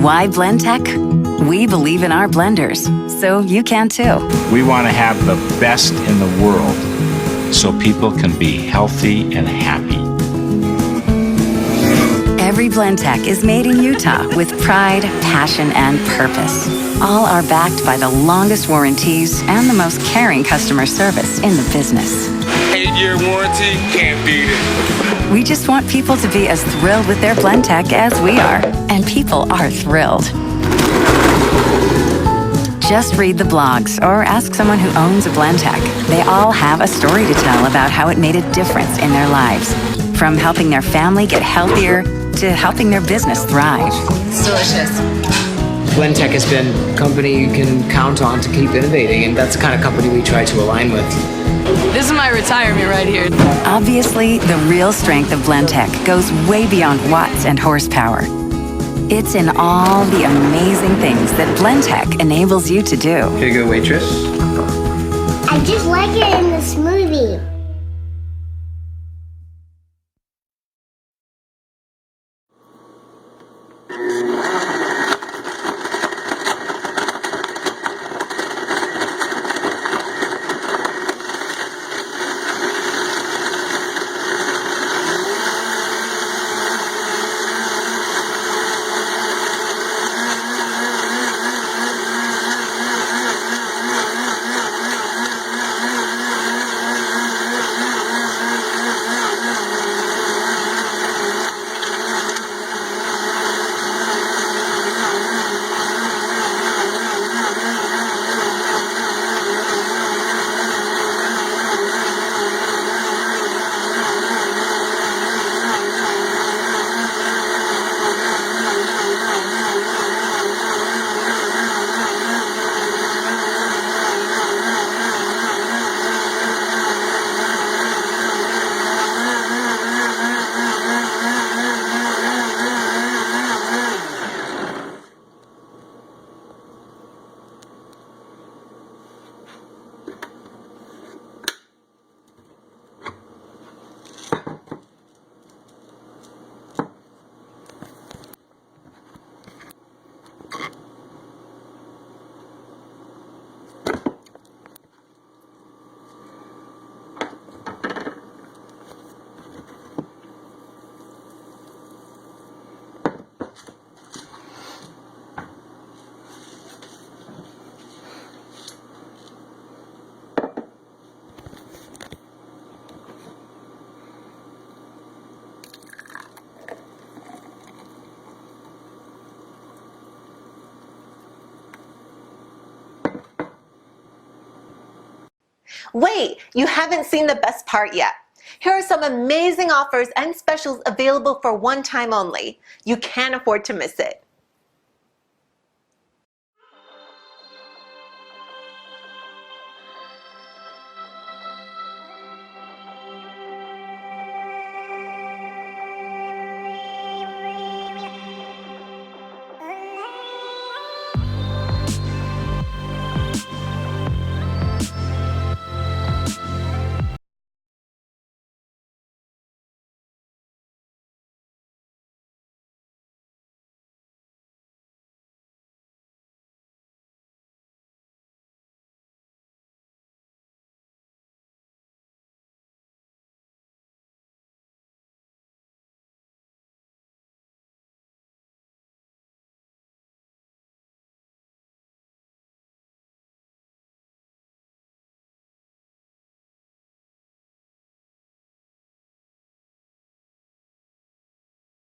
Why Blendtec? We believe in our blenders, so you can too. We want to have the best in the world so people can be healthy and happy. Every Blendtec is made in Utah with pride, passion, and purpose. All are backed by the longest warranties and the most caring customer service in the business. 8-year warranty, can't beat it. We just want people to be as thrilled with their Blendtec as we are, and people are thrilled. Just read the blogs or ask someone who owns a Blendtec. They all have a story to tell about how it made a difference in their lives. From helping their family get healthier to helping their business thrive. It's delicious. Blendtec has been a company you can count on to keep innovating, and that's the kind of company we try to align with. This is my retirement right here. Obviously, the real strength of Blendtec goes way beyond watts and horsepower. It's in all the amazing things that Blendtec enables you to do. Here you go, waitress. I just like it in the smoothie. Wait, you haven't seen the best part yet. Here are some amazing offers and specials available for one time only. You can't afford to miss it.